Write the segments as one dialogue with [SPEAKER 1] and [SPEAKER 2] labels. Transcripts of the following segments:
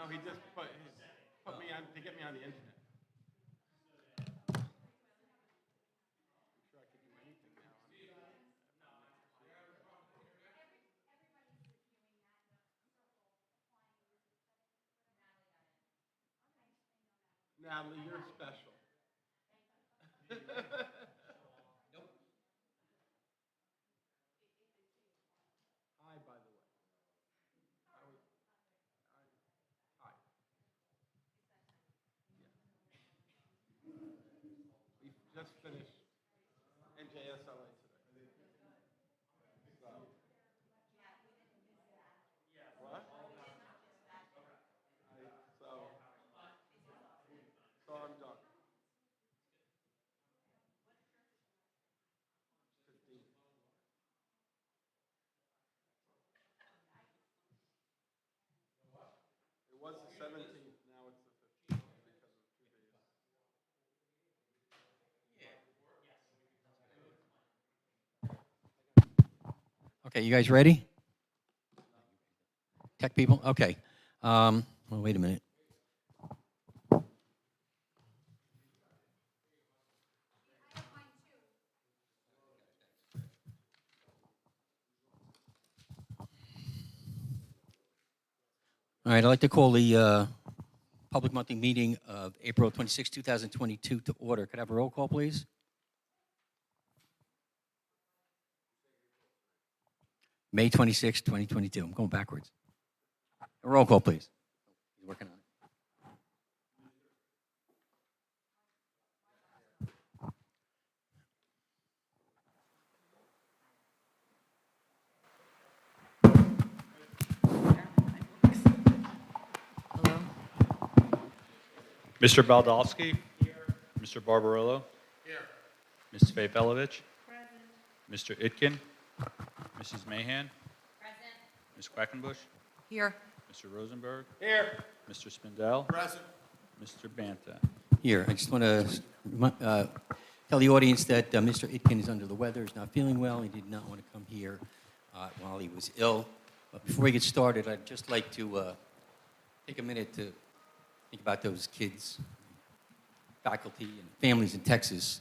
[SPEAKER 1] No, he just put me on to get me on the internet. I'm sure I could do anything now. Natalie, you're special. Hi, by the way. I was, hi. We just finished NJSLA today. So, what? So, so I'm done. 15. It was the 17th, now it's the 15th because of 2 days.
[SPEAKER 2] Okay, you guys ready? Tech people? Okay. Well, wait a minute. All right, I'd like to call the public monthly meeting of April 26, 2022 to order. Could I have a roll call, please? May 26, 2022. I'm going backwards. A roll call, please. He's working on it.
[SPEAKER 3] Hello.
[SPEAKER 4] Mr. Baldowski. Mr. Barbarolo.
[SPEAKER 1] Here.
[SPEAKER 4] Ms. Fayfelovich. Mr. Itkin. Mrs. Mahan. Ms. Quackenbush.
[SPEAKER 3] Here.
[SPEAKER 4] Mr. Rosenberg.
[SPEAKER 1] Here.
[SPEAKER 4] Mr. Spindell.
[SPEAKER 1] Present.
[SPEAKER 4] Mr. Banta.
[SPEAKER 2] Here, I just want to tell the audience that Mr. Itkin is under the weather, is not feeling well. He did not want to come here while he was ill. But before we get started, I'd just like to take a minute to think about those kids, faculty, and families in Texas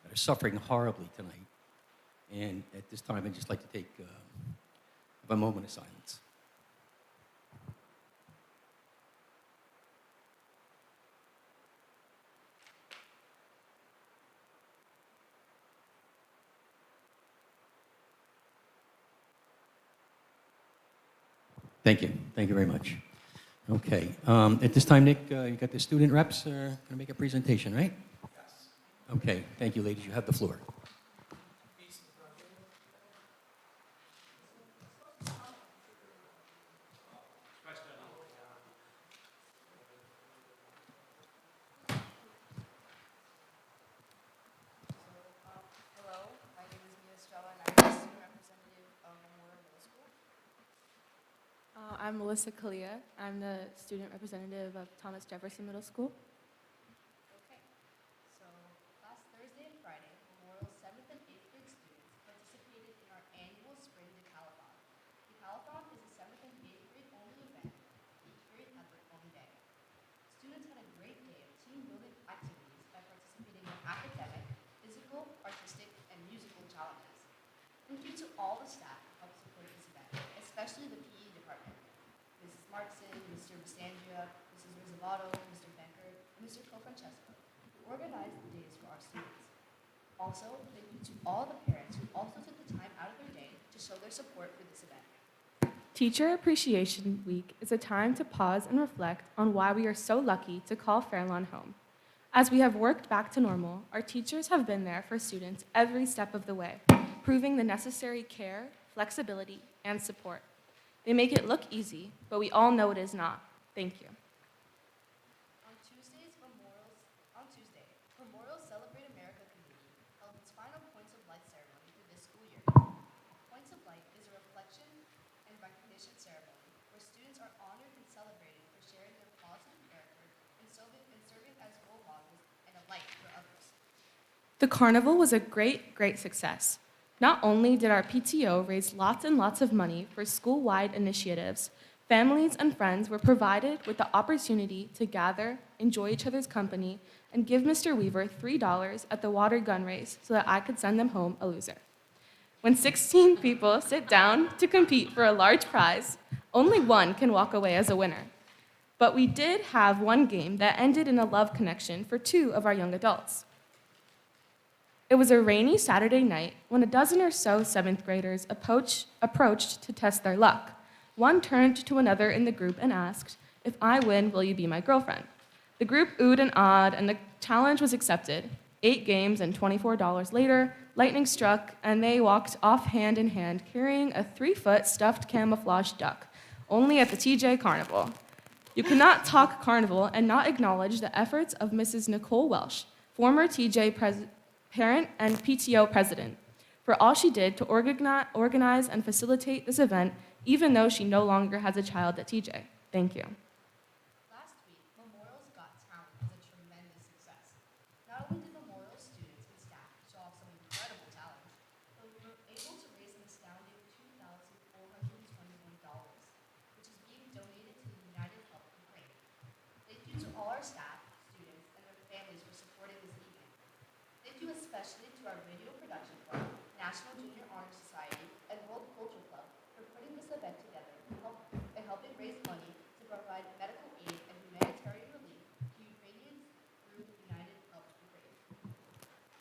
[SPEAKER 2] that are suffering horribly tonight. And at this time, I'd just like to take a moment of silence. Thank you. Thank you very much. Okay. At this time, Nick, you got the student reps going to make a presentation, right? Yes. Okay. Thank you, ladies. You have the floor.
[SPEAKER 5] Hello, my name is Mia Estrella, and I'm the student representative of Memorial Middle School.
[SPEAKER 6] I'm Melissa Kalia. I'm the student representative of Thomas Jefferson Middle School.
[SPEAKER 5] Okay, so last Thursday and Friday, Memorial's 7th and 8th grade students participated in our annual spring decalathon. Decalathon is a 7th and 8th grade only event, 8th grade effort only day. Students had a great day of team building activities by participating in academic, physical, artistic, and musical challenges. Thank you to all the staff who helped support this event, especially the PE department. Mrs. Markson, Mr. Bastandria, Mrs. Rizzabato, Mr. Becker, and Mr. Cofrancesco, who organized the days for our students. Also, thank you to all the parents who also took the time out of their day to show their support for this event.
[SPEAKER 6] Teacher Appreciation Week is a time to pause and reflect on why we are so lucky to call Fairlawn home. As we have worked back to normal, our teachers have been there for students every step of the way, proving the necessary care, flexibility, and support. They make it look easy, but we all know it is not. Thank you.
[SPEAKER 5] On Tuesday, Memorial Celebrate America community held its final Points of Light ceremony for this school year. Points of Light is a reflection and recognition ceremony where students are honored and celebrated for sharing their positive character and serving as role models and a light for others.
[SPEAKER 6] The carnival was a great success. Not only did our PTO raise lots and lots of money for school-wide initiatives, Families and friends were provided with the opportunity to gather, enjoy each other's company, and give Mr. Weaver $3 at the water gun race so that I could send them home a loser. When 16 people sit down to compete for a large prize, only one can walk away as a winner. But we did have one game that ended in a love connection for 2 of our young adults. It was a rainy Saturday night when a dozen or so 7th graders approached to test their luck. One turned to another in the group and asked, "If I win, will you be my girlfriend?" The group oohed and awed, and the challenge was accepted. 8 games and $24 later, lightning struck, and they walked off hand in hand carrying a 3-foot stuffed camouflage duck, only at the TJ Carnival. You cannot talk carnival and not acknowledge the efforts of Mrs. Nicole Welsh, former TJ parent and PTO president, for all she did to organize and facilitate this event, even though she no longer has a child at TJ. Thank you.
[SPEAKER 5] Last week, Memorial's Got Talent was a tremendous success. Not only did Memorial students and staff show off some incredible talent, but we were able to raise an astounding $2,421, which is being donated to the United Help Ukraine. Thank you to all our staff, students, and their families for supporting this evening. Thank you especially to our Radio Production Club, National Junior Honor Society, and World Culture Club for putting this event together and helping raise money to provide medical aid and humanitarian relief to Ukrainians through United Help Ukraine.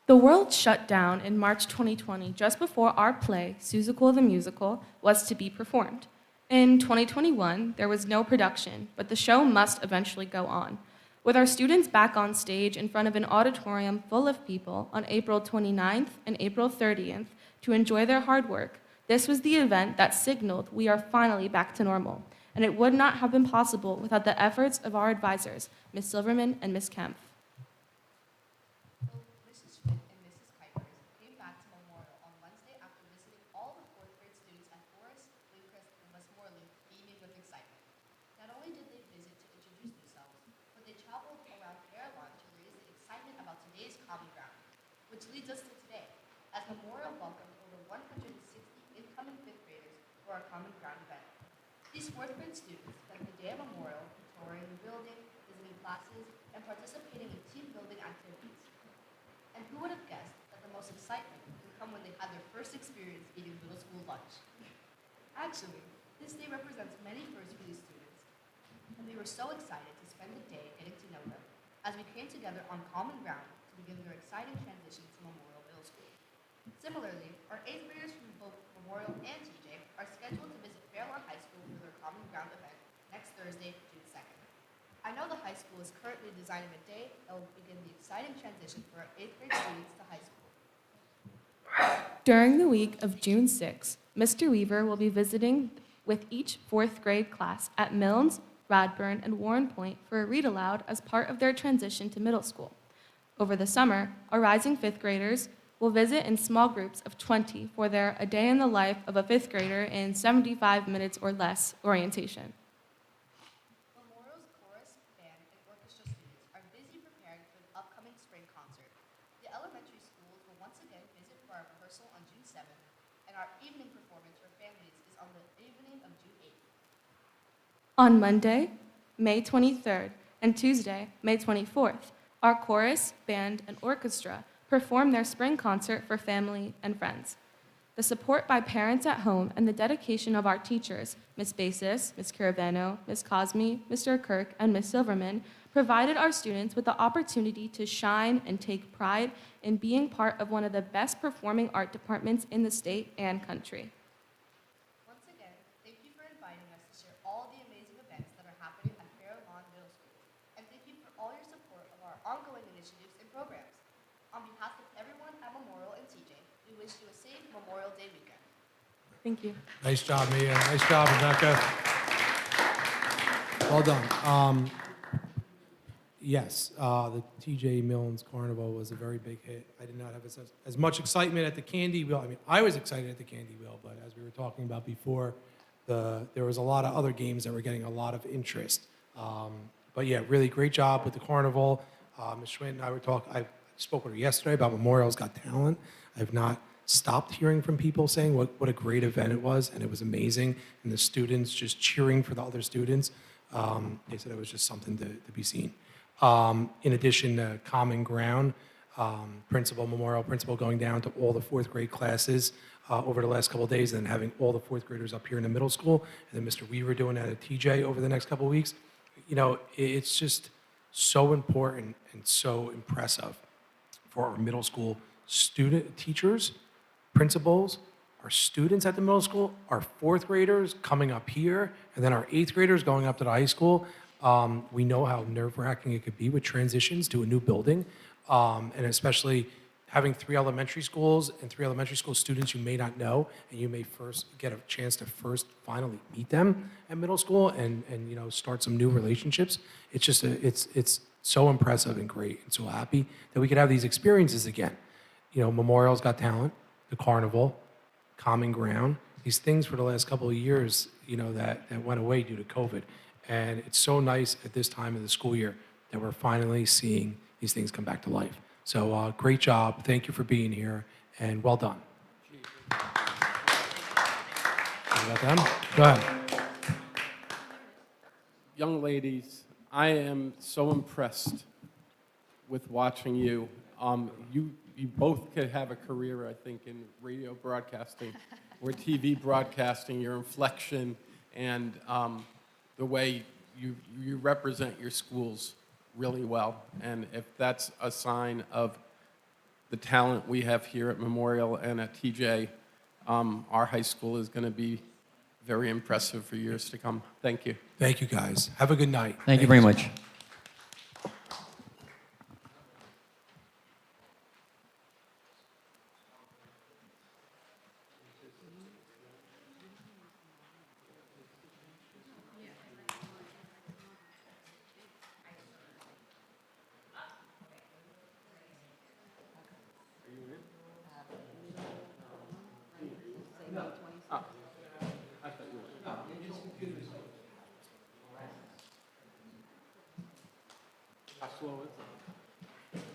[SPEAKER 6] The world shut down in March 2020, just before our play, Seussical the Musical, was to be performed. In 2021, there was no production, but the show must eventually go on. With our students back on stage in front of an auditorium full of people on April 29th and April 30th to enjoy their hard work, this was the event that signaled we are finally back to normal, and it would not have been possible without the efforts of our advisors, Ms. Silverman and Ms. Kempf.
[SPEAKER 5] Both Mrs. Schmidt and Mrs. Kuipers came back to Memorial on Wednesday after visiting all the 4th grade students at Forest, Windcrest, and Westmoreland, beaming with excitement. Not only did they visit to introduce themselves, but they traveled around Fairlawn to raise the excitement about today's Common Ground, which leads us to today, as Memorial welcomed over 160 incoming 5th graders for our Common Ground event. These 4th grade students spent the day at Memorial touring the building, visiting classes, and participating in team building activities. And who would have guessed that the most excitement would come when they had their first experience eating middle school lunch? Actually, this day represents many firsts for these students, and we were so excited to spend the day getting to know them as we came together on common ground to begin their exciting transition to Memorial Middle School. Similarly, our 8th graders from both Memorial and TJ are scheduled to visit Fairlawn High School for their Common Ground event next Thursday, June 2nd. I know the high school is currently designing a day that will begin the exciting transition for our 8th grade students to high school.
[SPEAKER 6] During the week of June 6, Mr. Weaver will be visiting with each 4th grade class at Milnes, Radburn, and Warren Point for a read-aloud as part of their transition to middle school. Over the summer, our rising 5th graders will visit in small groups of 20 for their A Day in the Life of a 5th Grader in 75 minutes or less orientation.
[SPEAKER 5] Memorial's chorus, band, and orchestra students are busy preparing for the upcoming spring concert. The elementary schools will once again visit for our rehearsal on June 7th, and our evening performance for families is on the evening of June 8th.
[SPEAKER 6] On Monday, May 23rd, and Tuesday, May 24th, our chorus, band, and orchestra perform their spring concert for family and friends. The support by parents at home and the dedication of our teachers, Ms. Basis, Ms. Caravano, Ms. Cosme, Mr. Kirk, and Ms. Silverman, provided our students with the opportunity to shine and take pride in being part of one of the best performing art departments in the state and country.
[SPEAKER 5] Once again, thank you for inviting us to share all the amazing events that are happening at Fairlawn Middle School, and thank you for all your support of our ongoing initiatives and programs. On behalf of everyone at Memorial and TJ, we wish you a safe Memorial Day weekend.
[SPEAKER 6] Thank you.
[SPEAKER 3] Nice job, Mia. Nice job, Rebecca. Well done. Yes, the TJ Milnes Carnival was a very big hit. I did not have as much excitement at the Candy Wheel. I mean, I was excited at the Candy Wheel, but as we were talking about before, there was a lot of other games that were getting a lot of interest. But yeah, really great job with the Carnival. Ms. Schmidt and I I spoke with her yesterday about Memorial's Got Talent. I've not stopped hearing from people saying what a great event it was, and it was amazing, and the students just cheering for the other students. They said it was just something to be seen. In addition to Common Ground, memorial principal going down to all the fourth grade classes over the last couple of days, and then having all the fourth graders up here in the middle school, and then Mr. Weaver doing that at TJ over the next couple of weeks. It's just so important and so impressive for our middle school teachers, principals, our students at the middle school, our fourth graders coming up here, and then our eighth graders going up to the high school. We know how nerve-wracking it could be with transitions to a new building, and especially having 3 elementary schools and 3 elementary school students you may not know, and you may first get a chance to finally meet them at middle school and start some new relationships. It's just it's so impressive and great, and so happy that we could have these experiences again. Memorial's Got Talent, the carnival, Common Ground, these things for the last couple of years, that went away due to COVID. And it's so nice at this time of the school year that we're finally seeing these things come back to life. So great job. Thank you for being here, and well done. You got them? Go ahead.
[SPEAKER 1] Young ladies, I am so impressed with watching you. You both could have a career, I think, in radio broadcasting or TV broadcasting. Your inflection and the way you represent your schools really well. And if that's a sign of the talent we have here at Memorial and at TJ, our high school is going to be very impressive for years to come. Thank you.
[SPEAKER 3] Thank you, guys. Have a good night.
[SPEAKER 2] Thank you very much.
[SPEAKER 1] How slow is it?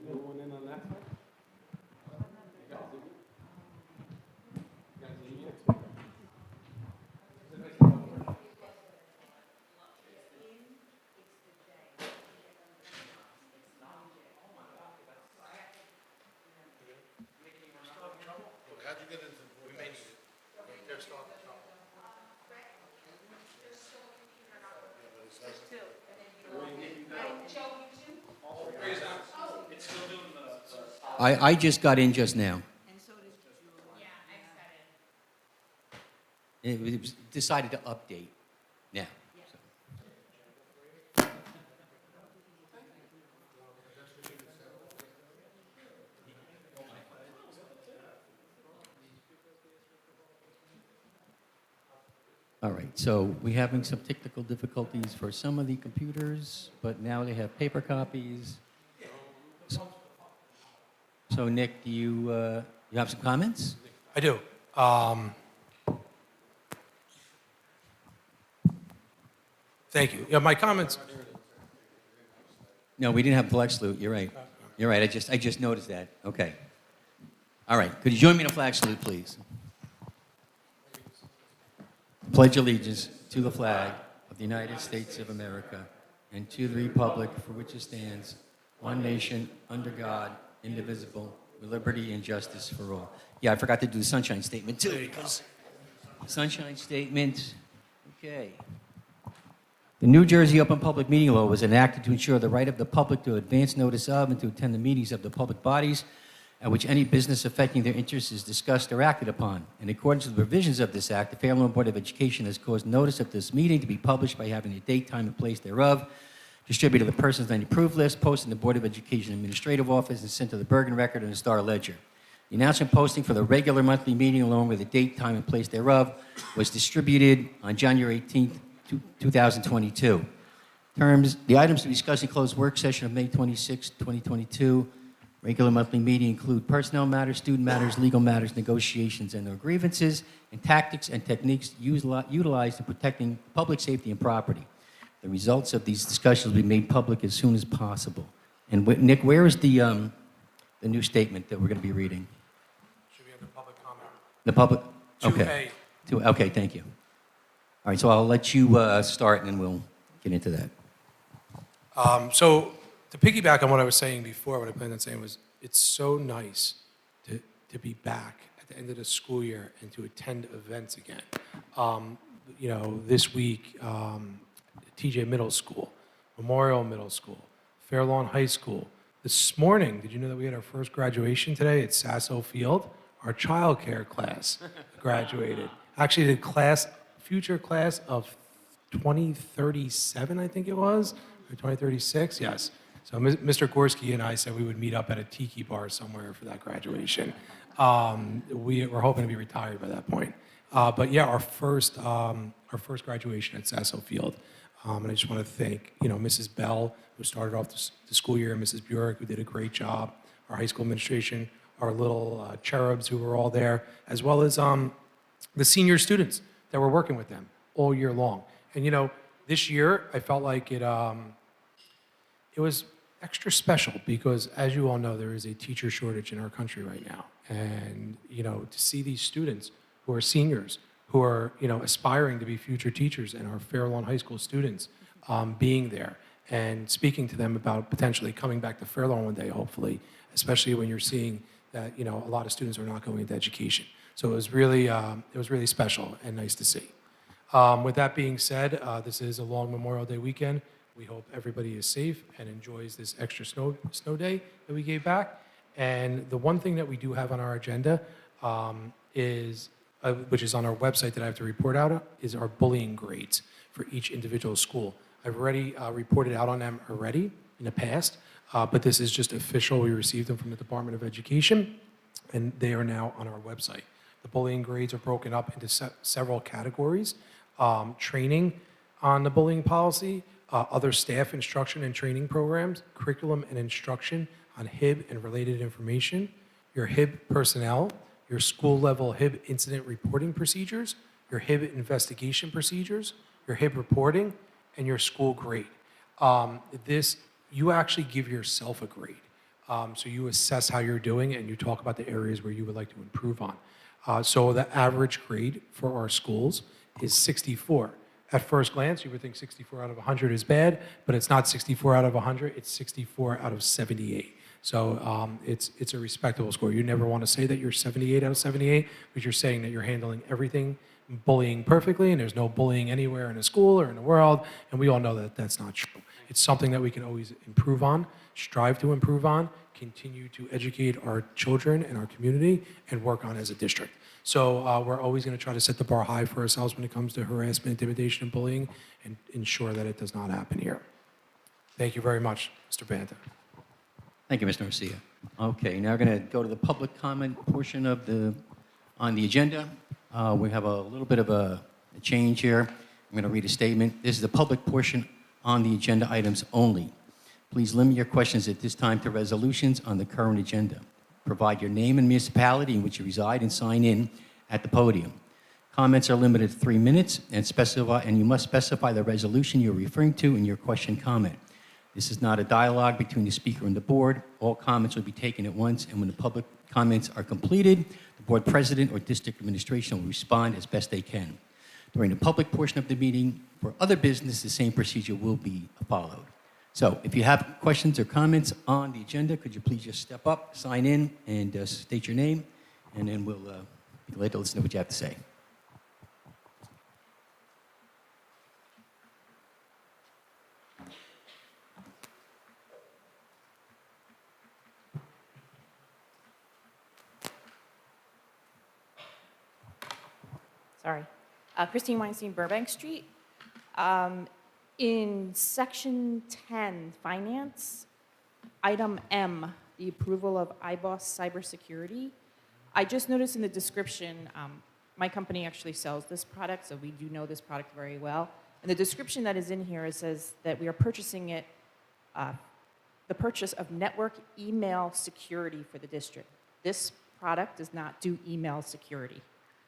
[SPEAKER 1] No one in on that side? You got Ziggy? You got Ziggy next to you?
[SPEAKER 2] I just got in just now. It was decided to update now. All right, so we're having some technical difficulties for some of the computers, but now they have paper copies. So Nick, do you have some comments?
[SPEAKER 3] I do. Thank you. Yeah, my comments.
[SPEAKER 2] No, we didn't have flag salute. You're right. You're right. I just noticed that. Okay. All right. Could you join me in a flag salute, please? Pledge allegiance to the flag of the United States of America and to the republic for which it stands, one nation, under God, indivisible, with liberty and justice for all. Yeah, I forgot to do the sunshine statement, too. Because sunshine statement. Okay. The New Jersey Open Public Meeting Law was enacted to ensure the right of the public to advance notice of and to attend the meetings of the public bodies at which any business affecting their interests is discussed or acted upon. In accordance with the provisions of this act, the Fairlawn Board of Education has caused notice of this meeting to be published by having a date, time, and place thereof, distributed to the persons on the approved list, posted in the Board of Education Administrative Office, and sent to the Bergen Record and the Star Ledger. The announcement posting for the regular monthly meeting, along with the date, time, and place thereof, was distributed on January 18th, 2022. The items to be discussed in closed work session of May 26, 2022. Regular monthly meeting include personnel matters, student matters, legal matters, negotiations, and/or grievances, and tactics and techniques utilized in protecting public safety and property. The results of these discussions will be made public as soon as possible. And Nick, where is the new statement that we're going to be reading?
[SPEAKER 3] Should be under public comment.
[SPEAKER 2] The public?
[SPEAKER 3] 2A.
[SPEAKER 2] Okay. Okay, thank you. All right, so I'll let you start, and then we'll get into that.
[SPEAKER 3] So to piggyback on what I was saying before, what I planned on saying was, it's so nice to be back at the end of the school year and to attend events again. This week, TJ Middle School, Memorial Middle School, Fairlawn High School. This morning, did you know that we had our first graduation today at Sasso Field? Our childcare class graduated. Actually, the future class of 2037, I think it was, or 2036, yes. So Mr. Gorski and I said we would meet up at a tiki bar somewhere for that graduation. We're hoping to be retired by that point. But yeah, our first graduation at Sasso Field. And I just want to thank, Mrs. Bell, who started off the school year, and Mrs. Burek, who did a great job, our high school administration, our little cherubs who were all there, as well as the senior students that were working with them all year long. And, this year, I felt like it was extra special because, as you all know, there is a teacher shortage in our country right now. And, to see these students who are seniors, who are, aspiring to be future teachers, and our Fairlawn High School students being there and speaking to them about potentially coming back to Fairlawn one day, hopefully, especially when you're seeing that, a lot of students are not going into education. So it was really special and nice to see. With that being said, this is a long Memorial Day weekend. We hope everybody is safe and enjoys this extra snow day that we gave back. And the one thing that we do have on our agenda which is on our website that I have to report out, is our bullying grades for each individual school. I've already reported out on them already in the past, but this is just official. We received them from the Department of Education, and they are now on our website. The bullying grades are broken up into several categories: training on the bullying policy, other staff instruction and training programs, curriculum and instruction on HIB and related information, your HIB personnel, your school-level HIB incident reporting procedures, your HIB investigation procedures, your HIB reporting, and your school grade. You actually give yourself a grade. So you assess how you're doing, and you talk about the areas where you would like to improve on. So the average grade for our schools is 64. At first glance, you would think 64 out of 100 is bad, but it's not 64 out of 100, it's 64 out of 78. So it's a respectable score. You never want to say that you're 78 out of 78, but you're saying that you're handling everything, bullying perfectly, and there's no bullying anywhere in a school or in the world, and we all know that that's not true. It's something that we can always improve on, strive to improve on, continue to educate our children and our community, and work on as a district. So we're always going to try to set the bar high for ourselves when it comes to harassment, intimidation, and bullying, and ensure that it does not happen here. Thank you very much, Mr. Banta.
[SPEAKER 2] Thank you, Mr. Garcia. Okay, now we're going to go to the public comment portion on the agenda. We have a little bit of a change here. I'm going to read a statement. This is the public portion on the agenda items only. Please limit your questions at this time to resolutions on the current agenda. Provide your name and municipality in which you reside and sign in at the podium. Comments are limited to 3 minutes and you must specify the resolution you're referring to in your question comment. This is not a dialogue between the speaker and the board. All comments will be taken at once, and when the public comments are completed, the board president or district administration will respond as best they can. During the public portion of the meeting, for other business, the same procedure will be followed. So if you have questions or comments on the agenda, could you please just step up, sign in, and state your name, and then we'll be glad to listen to what you have to say.
[SPEAKER 7] Sorry. Christine Weinstein, Burbank Street. In section 10, finance, item M, the approval of iBoss cybersecurity. I just noticed in the description, my company actually sells this product, so we do know this product very well. And the description that is in here, it says that we are purchasing it, the purchase of network email security for the district. This product does not do email security.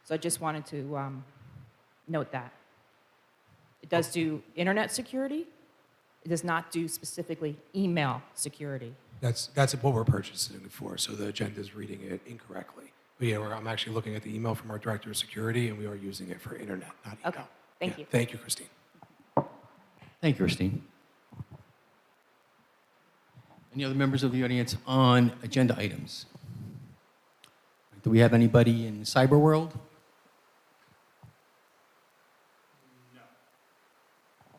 [SPEAKER 7] So I just wanted to note that. It does do internet security. It does not do specifically email security.
[SPEAKER 3] That's what we're purchasing it for, so the agenda is reading it incorrectly. But yeah, I'm actually looking at the email from our director of security, and we are using it for internet, not email.
[SPEAKER 7] Okay, thank
[SPEAKER 3] Yeah,
[SPEAKER 7] you.
[SPEAKER 3] Thank you, Christine.
[SPEAKER 2] Thank you, Christine. Any other members of the audience on agenda items? Do we have anybody in the cyber world?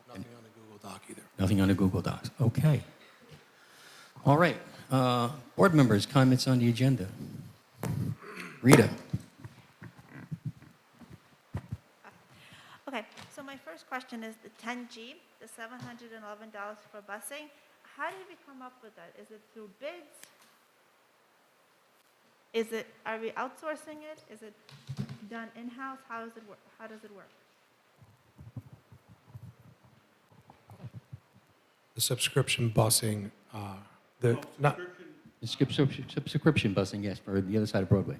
[SPEAKER 3] Nothing on the Google Doc either.
[SPEAKER 2] Nothing on the Google Docs. Okay. All right. Board members, comments on the agenda. Rita.
[SPEAKER 8] Okay, so my first question is the 10G, the $711 for busing. How did we come up with that? Is it through bids? Are we outsourcing it? Is it done in-house? How does it work? How does it work?
[SPEAKER 3] The subscription busing, not,
[SPEAKER 2] The subscription busing, yes, for the other side of Broadway.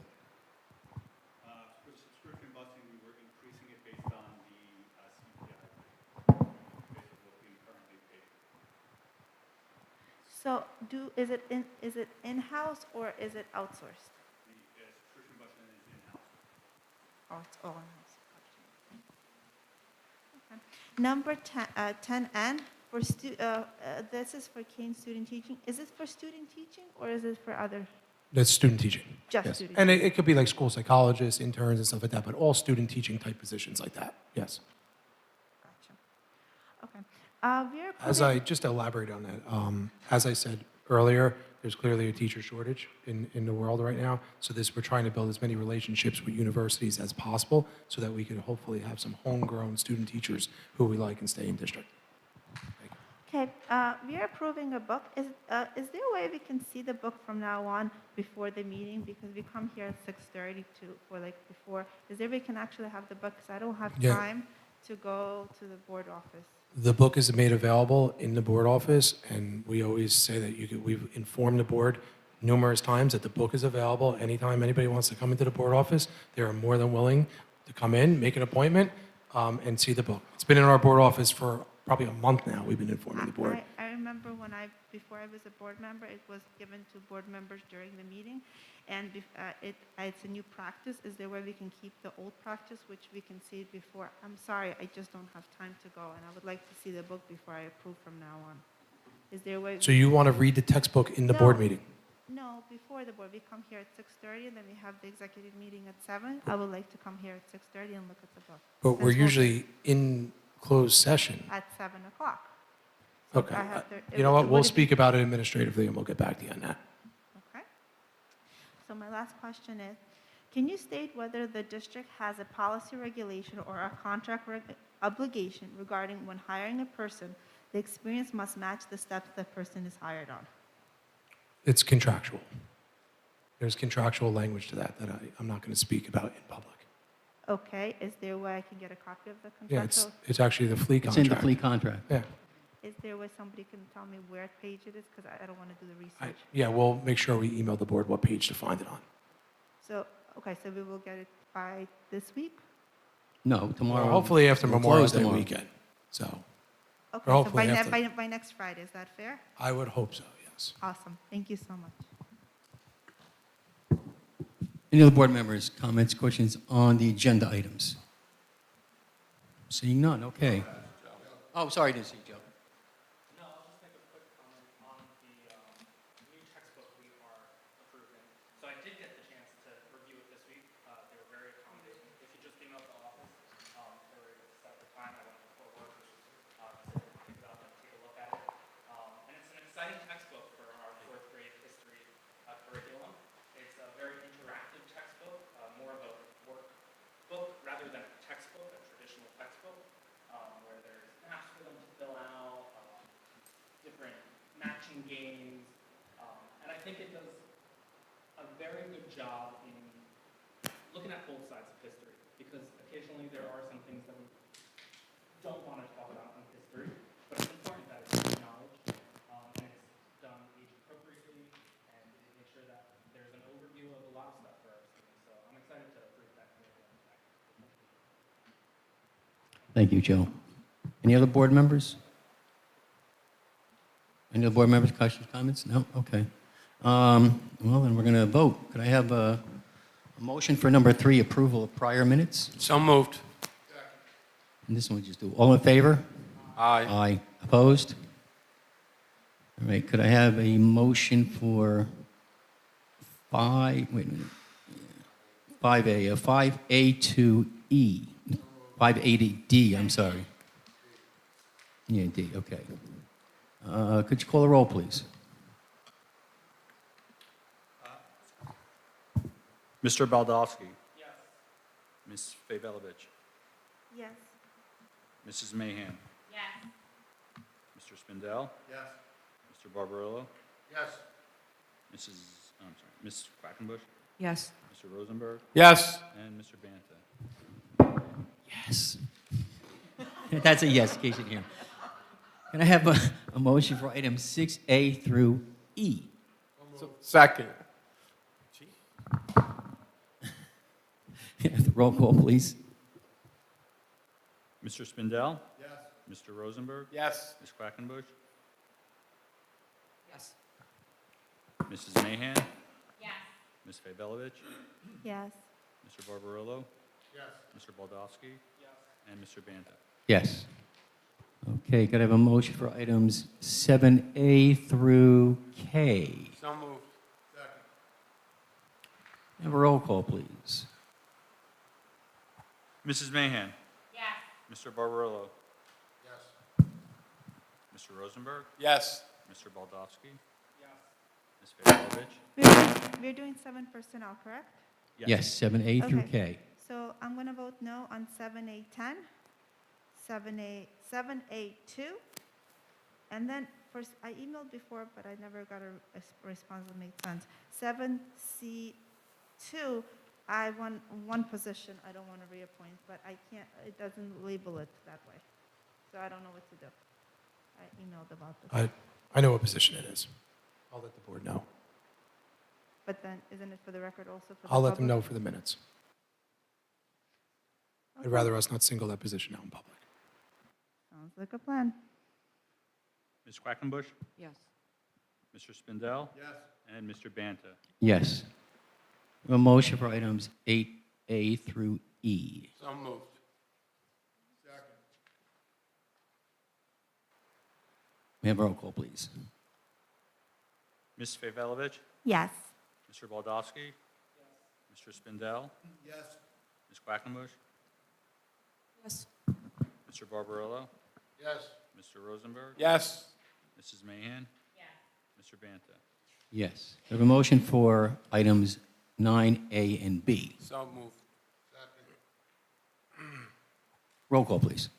[SPEAKER 9] For subscription busing, we were increasing it based on the CPI, based on what we currently pay.
[SPEAKER 8] So is it in-house or is it outsourced?
[SPEAKER 9] The subscription busing is in-house.
[SPEAKER 8] Oh, it's all in-house. Okay. Number 10N, this is for Kane student teaching. Is it for student teaching or is it for other,
[SPEAKER 3] that's student teaching.
[SPEAKER 8] just
[SPEAKER 3] Yes.
[SPEAKER 8] student?
[SPEAKER 3] And it could be like school psychologists, interns, and stuff like that, but all student teaching type positions like that, yes.
[SPEAKER 8] Gotcha. Okay. We are
[SPEAKER 3] As
[SPEAKER 8] putting-
[SPEAKER 3] I just elaborate on that, as I said earlier, there's clearly a teacher shortage in the world right now. So we're trying to build as many relationships with universities as possible so that we can hopefully have some homegrown student teachers who we like and stay in district. Thank you.
[SPEAKER 8] Okay, we are approving a book. Is there a way we can see the book from now on before the meeting? Because we come here at 6:30 for like before. Is there a way we can actually have the book? Because I don't have
[SPEAKER 3] Yeah.
[SPEAKER 8] time to go to the board office.
[SPEAKER 3] The book is made available in the board office, and we always say that we've informed the board numerous times that the book is available. Anytime anybody wants to come into the board office, they are more than willing to come in, make an appointment, and see the book. It's been in our board office for probably a month now. We've been informing the board.
[SPEAKER 8] I remember before I was a board member, it was given to board members during the meeting, and it's a new practice. Is there a way we can keep the old practice, which we can see before? I'm sorry, I just don't have time to go, and I would like to see the book before I approve from now on. Is there a way?
[SPEAKER 3] So you want to read the textbook in the board
[SPEAKER 8] No.
[SPEAKER 3] meeting?
[SPEAKER 8] No, before the board. We come here at 6:30, and then we have the executive meeting at 7. I would like to come here at 6:30 and look at the book.
[SPEAKER 3] But we're
[SPEAKER 8] That's what-
[SPEAKER 3] usually in closed session.
[SPEAKER 8] At 7 o'clock. So
[SPEAKER 3] Okay.
[SPEAKER 8] I have to-
[SPEAKER 3] You know what? We'll
[SPEAKER 8] would it be-
[SPEAKER 3] speak about it administratively, and we'll get back to you on that.
[SPEAKER 8] Okay. So my last question is, can you state whether the district has a policy regulation or a contract obligation regarding when hiring a person, the experience must match the steps the person is hired on?
[SPEAKER 3] It's contractual. There's contractual language to that I'm not going to speak about in public.
[SPEAKER 8] Okay, is there a way I can get a copy of the
[SPEAKER 3] Yeah,
[SPEAKER 8] contractual?
[SPEAKER 3] it's actually the flea
[SPEAKER 2] It's
[SPEAKER 3] contract.
[SPEAKER 2] in the flea contract.
[SPEAKER 3] Yeah.
[SPEAKER 8] Is there a way somebody can tell me where page it is? Because I don't want to do the research.
[SPEAKER 3] Yeah, we'll make sure we email the board what page to find it on.
[SPEAKER 8] So, okay, so we will get it by this week?
[SPEAKER 2] No, tomorrow.
[SPEAKER 3] Hopefully after
[SPEAKER 2] We'll
[SPEAKER 3] Memorial
[SPEAKER 2] close
[SPEAKER 3] Day
[SPEAKER 2] tomorrow.
[SPEAKER 3] weekend. So
[SPEAKER 8] Okay, so
[SPEAKER 3] hopefully
[SPEAKER 8] by,
[SPEAKER 3] after-
[SPEAKER 8] by next Friday, is that fair?
[SPEAKER 3] I would hope so, yes.
[SPEAKER 8] Awesome, thank you so much.
[SPEAKER 2] Any other board members, comments, questions on the agenda items? Seeing none, okay. Oh, sorry, I didn't see Joe.
[SPEAKER 10] No, I'll just make a quick comment on the new textbook we are approving. So I did get the chance to review it this week. They were very accommodating. If you just emailed the office, they were able to set the time. I went before work to pick it up and take a look at it. And it's an exciting textbook for our fourth grade history curriculum. It's a very interactive textbook, more of a workbook rather than a textbook, a traditional textbook, where there's maps for them to fill out, different matching games, and I think it does a very good job in looking at both sides of history, because occasionally there are some things that we don't want to talk about in history, but it's important that it's acknowledged, and it's done age appropriately, and it makes sure that there's an overview of a lot of stuff for our students, so I'm excited to approve that curriculum.
[SPEAKER 2] Thank you, Joe. Any other board members? Any other board members, questions, comments? No? Okay. Well, then we're going to vote. Could I have a motion for number 3, approval of prior minutes?
[SPEAKER 1] So moved.
[SPEAKER 2] And this one we just do. All in favor?
[SPEAKER 1] Aye.
[SPEAKER 2] Aye. Opposed? All right, could I have a motion for 5A, 5A to E, 5A to D, I'm sorry. Yeah, D, okay. Could you call the roll, please?
[SPEAKER 4] Mr. Baldowski. Yes. Ms. Favalovich.
[SPEAKER 8] Yes.
[SPEAKER 4] Mrs. Mahan.
[SPEAKER 5] Yes.
[SPEAKER 4] Mr. Spindell.
[SPEAKER 9] Yes.
[SPEAKER 4] Mr. Barbarillo.
[SPEAKER 9] Yes.
[SPEAKER 4] Ms. Quackenbush.
[SPEAKER 7] Yes.
[SPEAKER 4] Mr. Rosenberg.
[SPEAKER 1] Yes.
[SPEAKER 4] And Mr. Banta.
[SPEAKER 2] Yes. That's a yes, in case you didn't hear. Can I have a motion for items 6A through E?
[SPEAKER 1] Second.
[SPEAKER 2] The roll call, please.
[SPEAKER 4] Mr. Spindell.
[SPEAKER 9] Yes.
[SPEAKER 4] Mr. Rosenberg.
[SPEAKER 1] Yes.
[SPEAKER 4] Ms. Quackenbush.
[SPEAKER 7] Yes.
[SPEAKER 4] Mrs. Mahan.
[SPEAKER 5] Yes.
[SPEAKER 4] Ms. Favalovich.
[SPEAKER 8] Yes.
[SPEAKER 4] Mr. Barbarillo.
[SPEAKER 9] Yes.
[SPEAKER 4] Mr. Baldowski. And Mr. Banta.
[SPEAKER 2] Yes. Okay, could I have a motion for items 7A through K?
[SPEAKER 1] So moved.
[SPEAKER 2] Have a roll call, please.
[SPEAKER 4] Mrs. Mahan.
[SPEAKER 5] Yes.
[SPEAKER 4] Mr. Barbarillo.
[SPEAKER 9] Yes.
[SPEAKER 4] Mr. Rosenberg.
[SPEAKER 1] Yes.
[SPEAKER 4] Mr. Baldowski. Ms. Favalovich.
[SPEAKER 8] We're doing 7 personnel, correct?
[SPEAKER 2] Yes, 7A through
[SPEAKER 8] Okay.
[SPEAKER 2] K.
[SPEAKER 8] So I'm going to vote no on 7A10, 7A2, and then first, I emailed before, but I never got a response that made sense. 7C2, I want one position, I don't want to reappoint, but I can't, it doesn't label it that way. So I don't know what to do. I emailed about this.
[SPEAKER 3] I know what position it is. I'll let the board know.
[SPEAKER 8] But then, isn't it for the record also for the
[SPEAKER 3] I'll let them
[SPEAKER 8] public?
[SPEAKER 3] know for the minutes. I'd
[SPEAKER 8] Okay.
[SPEAKER 3] rather us not single that position out in public.
[SPEAKER 8] Sounds like a plan.
[SPEAKER 4] Ms. Quackenbush.
[SPEAKER 7] Yes.
[SPEAKER 4] Mr. Spindell.
[SPEAKER 9] Yes.
[SPEAKER 4] And Mr. Banta.
[SPEAKER 2] Yes. A motion for items 8A through E.
[SPEAKER 1] So moved.
[SPEAKER 2] May I have a roll call, please?
[SPEAKER 4] Ms. Favalovich.
[SPEAKER 8] Yes.
[SPEAKER 4] Mr. Baldowski. Mr. Spindell.
[SPEAKER 9] Yes.
[SPEAKER 4] Ms. Quackenbush.
[SPEAKER 7] Yes.
[SPEAKER 4] Mr. Barbarillo.
[SPEAKER 9] Yes.
[SPEAKER 4] Mr. Rosenberg.
[SPEAKER 1] Yes.
[SPEAKER 4] Mrs. Mahan.
[SPEAKER 5] Yes.
[SPEAKER 4] Mr. Banta.
[SPEAKER 2] Yes. I have a motion for items 9A and B.
[SPEAKER 1] So moved.
[SPEAKER 2] Roll call, please.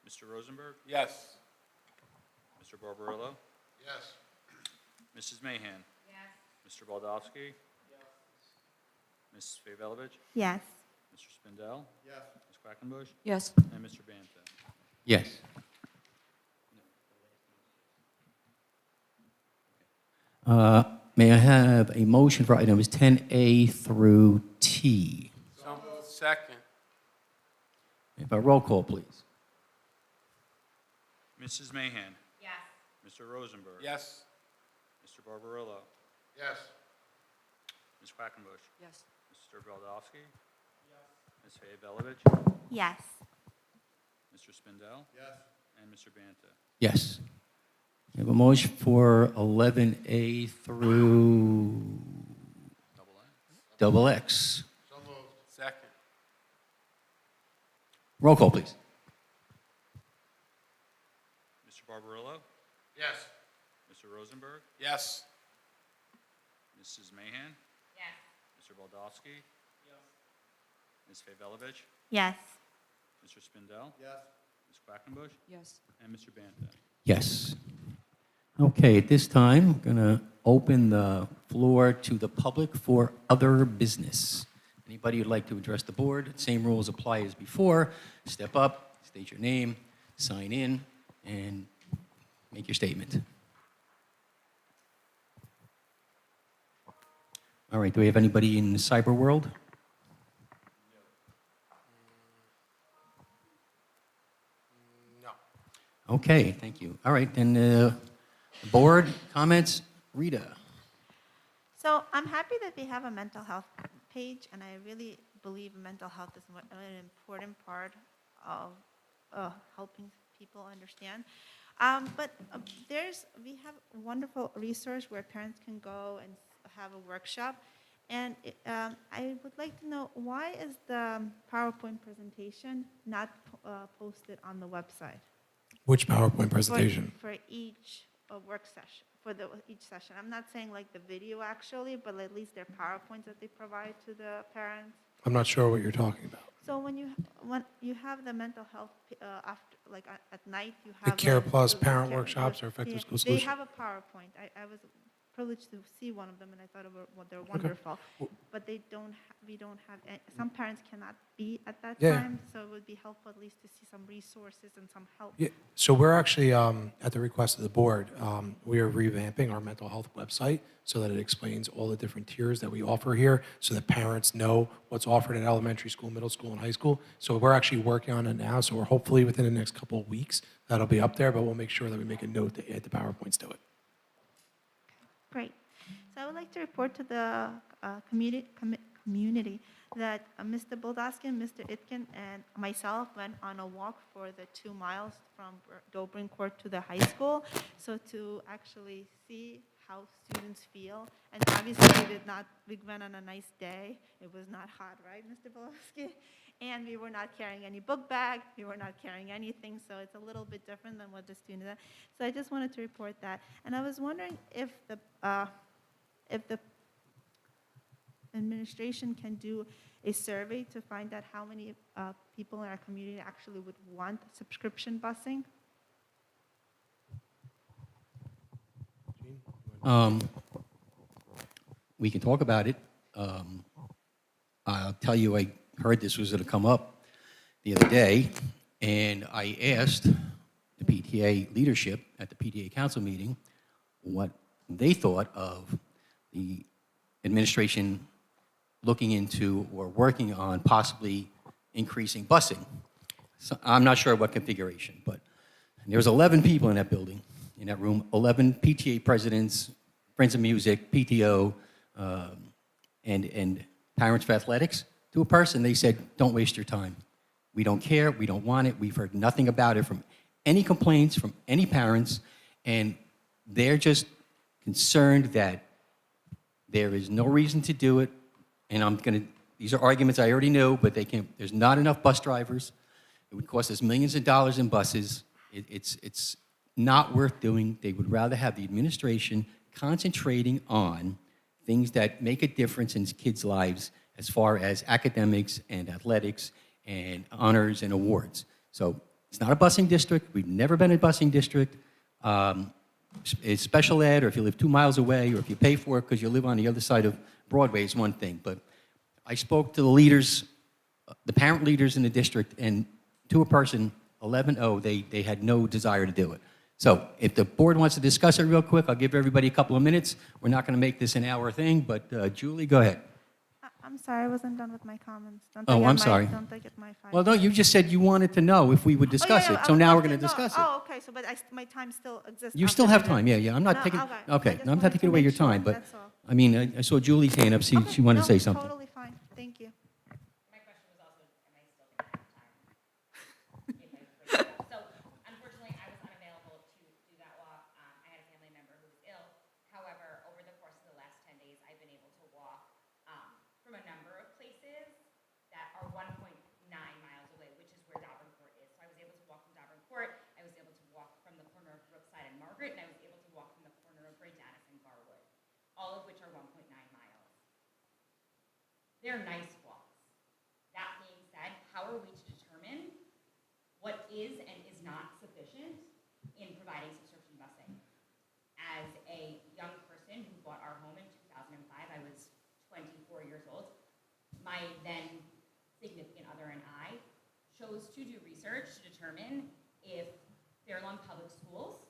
[SPEAKER 4] Mr. Rosenberg.
[SPEAKER 1] Yes.
[SPEAKER 4] Mr. Barbarillo.
[SPEAKER 9] Yes.
[SPEAKER 4] Mrs. Mahan.
[SPEAKER 5] Yes.
[SPEAKER 4] Mr. Baldowski. Ms. Favalovich.
[SPEAKER 8] Yes.
[SPEAKER 4] Mr. Spindell.
[SPEAKER 9] Yes.
[SPEAKER 4] Ms. Quackenbush.
[SPEAKER 7] Yes.
[SPEAKER 4] And Mr. Banta.
[SPEAKER 2] Yes. May I have a motion for items 10A through T?
[SPEAKER 1] So moved. Second.
[SPEAKER 2] May I have a roll call, please?
[SPEAKER 4] Mrs. Mahan.
[SPEAKER 5] Yes.
[SPEAKER 4] Mr. Rosenberg.
[SPEAKER 1] Yes.
[SPEAKER 4] Mr. Barbarillo.
[SPEAKER 9] Yes.
[SPEAKER 4] Ms. Quackenbush.
[SPEAKER 7] Yes.
[SPEAKER 4] Mr. Baldowski. Ms. Favalovich.
[SPEAKER 8] Yes.
[SPEAKER 4] Mr. Spindell.
[SPEAKER 9] Yes.
[SPEAKER 4] And Mr. Banta.
[SPEAKER 2] Yes. We have a motion for 11A through double X.
[SPEAKER 9] So moved.
[SPEAKER 1] Second.
[SPEAKER 2] Roll call, please.
[SPEAKER 4] Mr. Barbarillo.
[SPEAKER 9] Yes.
[SPEAKER 4] Mr. Rosenberg.
[SPEAKER 1] Yes.
[SPEAKER 4] Mrs. Mahan.
[SPEAKER 5] Yes.
[SPEAKER 4] Mr. Baldowski. Ms. Favalovich.
[SPEAKER 8] Yes.
[SPEAKER 4] Mr. Spindell.
[SPEAKER 9] Yes.
[SPEAKER 4] Ms. Quackenbush.
[SPEAKER 7] Yes.
[SPEAKER 4] And Mr. Banta.
[SPEAKER 2] Yes. Okay, at this time, I'm going to open the floor to the public for other business. Anybody who'd like to address the board, same rules apply as before. Step up, state your name, sign in, and make your statement. All right, do we have anybody in the cyber world? Okay, thank you. All right, then, board comments, Rita.
[SPEAKER 8] So I'm happy that we have a mental health page, and I really believe mental health is an important part of helping people understand. But we have a wonderful resource where parents can go and have a workshop. And I would like to know, why is the PowerPoint presentation not posted on the website?
[SPEAKER 3] Which PowerPoint presentation?
[SPEAKER 8] For each work session, each session. I'm not saying like the video actually, but at least their PowerPoints that they provide to the parents.
[SPEAKER 3] I'm not sure what you're talking about.
[SPEAKER 8] So when you have the mental health after, like at night, you
[SPEAKER 3] The
[SPEAKER 8] have
[SPEAKER 3] Care
[SPEAKER 8] the-
[SPEAKER 3] Plus
[SPEAKER 8] the
[SPEAKER 3] parent
[SPEAKER 8] care-
[SPEAKER 3] workshops or Effective
[SPEAKER 8] yeah,
[SPEAKER 3] School
[SPEAKER 8] They
[SPEAKER 3] Solutions?
[SPEAKER 8] have a PowerPoint. I was privileged to see one of them, and I thought they're wonderful. But we don't have. Some parents cannot be at that
[SPEAKER 3] Yeah.
[SPEAKER 8] time, so it would be helpful at least to see some resources and some help.
[SPEAKER 3] Yeah, so we're actually, at the request of the board, we are revamping our mental health website so that it explains all the different tiers that we offer here, so that parents know what's offered at elementary school, middle school, and high school. So we're actually working on it now, so we're hopefully within the next couple of weeks, that'll be up there, but we'll make sure that we make a note to add the PowerPoints to it.
[SPEAKER 8] Great. So I would like to report to the community that Mr. Boldowski and Mr. Itkin and myself went on a walk for the 2 miles from Dobrin Court to the high school, so to actually see how students feel. And obviously, we went on a nice day. It was not hot, right, Mr. Boldowski? And we were not carrying any book bag. We were not carrying anything, so it's a little bit different than what the students are. So I just wanted to report that. And I was wondering if the administration can do a survey to find out how many people in our community actually would want subscription busing.
[SPEAKER 2] We can talk about it. I'll tell you, I heard this was going to come up the other day, and I asked the PTA leadership at the PTA council meeting what they thought of the administration looking into or working on possibly increasing busing. So I'm not sure what configuration, but there was 11 people in that building, in that room, 11 PTA presidents, Friends of Music, PTO, and parents for athletics. To a person, they said, don't waste your time. We don't care, we don't want it, we've heard nothing about it from any complaints from any parents, and they're just concerned that there is no reason to do it, and these are arguments I already know, but there's not enough bus drivers. It would cost us millions of dollars in buses. It's not worth doing. They would rather have the administration concentrating on things that make a difference in kids' lives as far as academics and athletics and honors and awards. So it's not a busing district. We've never been a busing district. It's special ed, or if you live 2 miles away, or if you pay for it because you live on the other side of Broadway is one thing. But I spoke to the leaders, the parent leaders in the district, and to a person, 11-0, they had no desire to do it. So if the board wants to discuss it real quick, I'll give everybody a couple of minutes. We're not going to make this an hour thing, but Julie, go ahead.
[SPEAKER 8] I'm sorry, I wasn't done with my comments.
[SPEAKER 2] I'm sorry.
[SPEAKER 8] Don't I get my 5
[SPEAKER 2] Well, no,
[SPEAKER 8] minutes?
[SPEAKER 2] you just said you wanted to know if we would discuss it, so now we're going to discuss it.
[SPEAKER 8] Oh, okay, so but my time still exists.
[SPEAKER 2] You
[SPEAKER 8] after
[SPEAKER 2] still have
[SPEAKER 8] the-
[SPEAKER 2] time, yeah. I'm not
[SPEAKER 8] No,
[SPEAKER 2] taking,
[SPEAKER 8] okay. I
[SPEAKER 2] okay,
[SPEAKER 8] just
[SPEAKER 2] no, I'm
[SPEAKER 8] wanted
[SPEAKER 2] not
[SPEAKER 8] to
[SPEAKER 2] taking away
[SPEAKER 8] make
[SPEAKER 2] your
[SPEAKER 8] sure,
[SPEAKER 2] time, but,
[SPEAKER 8] that's all.
[SPEAKER 2] I mean, I saw Julie's hand up, she
[SPEAKER 8] Okay,
[SPEAKER 2] wanted to
[SPEAKER 8] no,
[SPEAKER 2] say something.
[SPEAKER 8] Totally fine, thank you.
[SPEAKER 5] My question was also, am I still going to have time? If I break it up. So unfortunately, I was unavailable to do that walk. I had a family member who was ill. However, over the course of the last 10 days, I've been able to walk from a number of places that are 1.9 miles away, which is where Dobrin Court is. So I was able to walk from Dobrin Court. I was able to walk from the corner of Brookside and Margaret, and I was able to walk from the corner of Bradennis and Garwood, all of which are 1.9 miles. They're nice walks. That being said, how are we to determine what is and is not sufficient in providing subscription busing? As a young person who bought our home in 2005, I was 24 years old. My then significant other and I chose to do research to determine if Fair Lawn Public Schools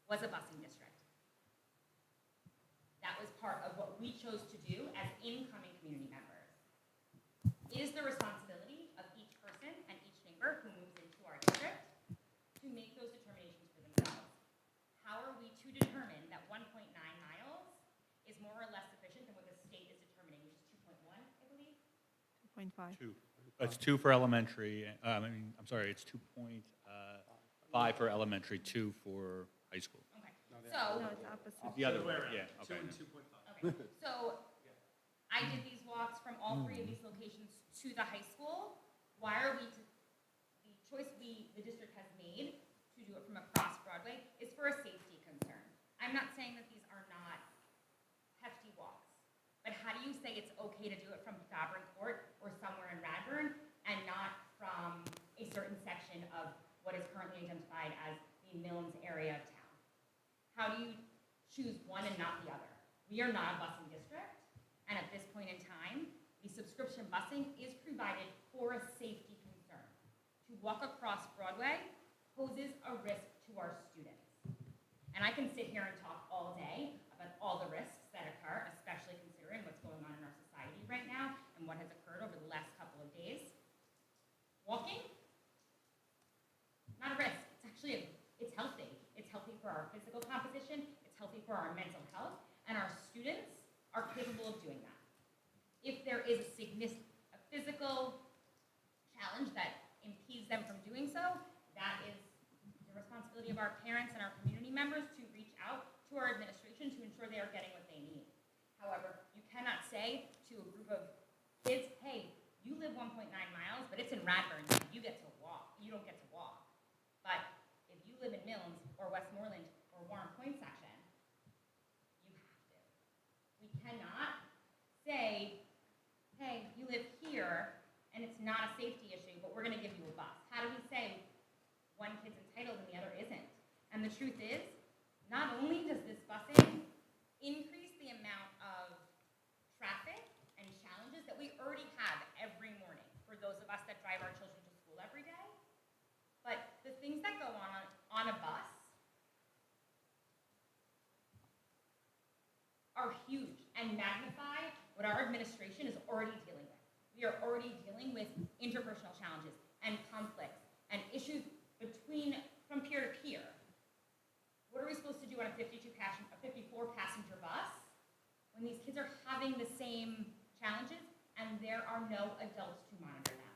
[SPEAKER 5] was a busing district. That was part of what we chose to do as incoming community members. It is the responsibility of each person and each neighbor who moves into our district to make those
[SPEAKER 8] 2.5.
[SPEAKER 4] Two. It's 2 for elementary, I'm sorry, it's 2.5 for elementary, 2 for high school.
[SPEAKER 5] Okay. So,
[SPEAKER 8] No, it's opposite.
[SPEAKER 4] The other way, yeah, okay.
[SPEAKER 5] okay. So I did these walks from all 3 of these locations to the high school. Why are we, the choice the district has made to do it from across Broadway is for a safety concern. I'm not saying that these are not hefty walks, but how do you say it's okay to do it from Fabric Court or somewhere in Radburn and not from a certain section of what is currently identified as the Milnes area of town? How do you choose one and not the other? We are not a busing district, and at this point in time, the subscription busing is provided for a safety concern. To walk across Broadway poses a risk to our students. And I can sit here and talk all day about all the risks that occur, especially considering what's going on in our society right now and what has occurred over the last couple of days. Walking, not a risk. It's actually, it's healthy. It's healthy for our physical composition. It's healthy for our mental health. And our students are capable of doing that. If there is a physical challenge that impedes them from doing so, that is the responsibility of our parents and our community members to reach out to our administration to ensure they are getting what they need. However, you cannot say to a group of kids, hey, you live 1.9 miles, but it's in Radburn, you get to walk. You don't get to walk. But if you live in Milnes or Westmoreland or Warren Point section, you have to. We cannot say, hey, you live here and it's not a safety issue, but we're going to give you a bus. How do we say one kid's entitled and the other isn't? And the truth is, not only does this busing increase the amount of traffic and challenges that we already have every morning for those of us that drive our children to school every day, but the things that go on a bus are huge and magnify what our administration is already dealing with. We are already dealing with interpersonal challenges and conflicts and issues from peer to peer. What are we supposed to do on a 54 passenger bus when these kids are having the same challenges and there are no adults to monitor them?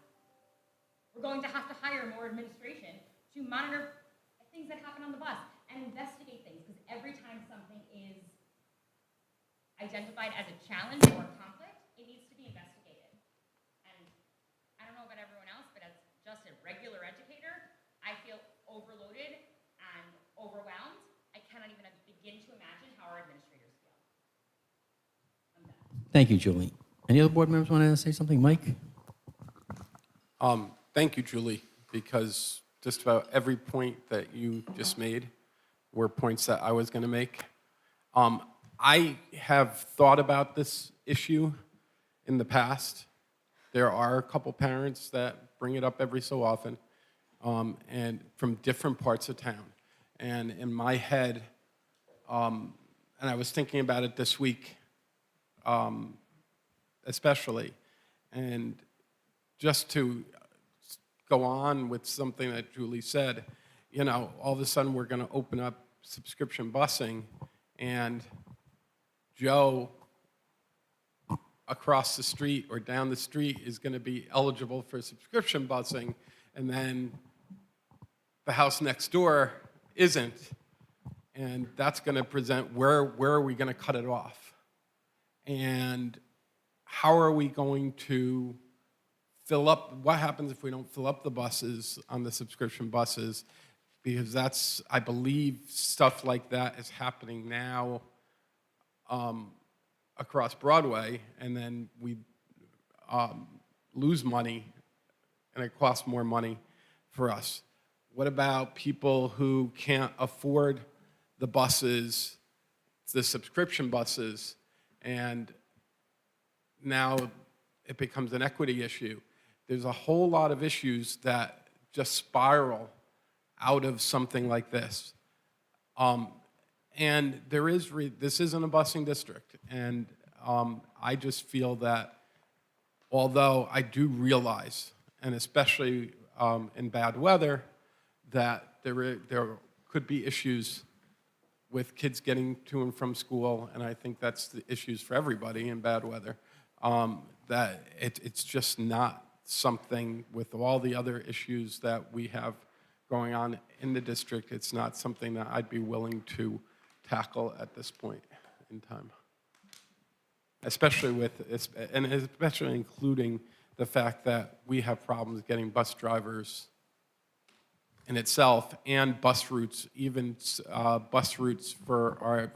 [SPEAKER 5] We're going to have to hire more administration to monitor things that happen on the bus and investigate things, because every time something is identified as a challenge or a conflict, it needs to be investigated. And I don't know about everyone else, but as just a regular educator, I feel overloaded and overwhelmed. I cannot even begin to imagine how our administrators feel. I'm done.
[SPEAKER 2] Thank you, Julie. Any other board members want to say something? Mike?
[SPEAKER 1] Thank you, Julie, because just about every point that you just made were points that I was going to make. I have thought about this issue in the past. There are a couple parents that bring it up every so often, and from different parts of town. And in my head, and I was thinking about it this week, especially, and just to go on with something that Julie said, you know, all of a sudden we're going to open up subscription busing, and Joe across the street or down the street is going to be eligible for subscription busing, and then the house next door isn't. And that's going to present where are we going to cut it off? And how are we going to fill up? What happens if we don't fill up the buses on the subscription buses? Because that's, I believe, stuff like that is happening now across Broadway, and then we lose money, and it costs more money for us. What about people who can't afford the buses, the subscription buses, and now it becomes an equity issue? There's a whole lot of issues that just spiral out of something like this. And this isn't a busing district, and I just feel that although I do realize, and especially in bad weather, that there could be issues with kids getting to and from school, and I think that's the issues for everybody in bad weather. that it's just not something, with all the other issues that we have going on in the district, it's not something that I'd be willing to tackle at this point in time. Especially especially including the fact that we have problems getting bus drivers in itself, and bus routes, even bus routes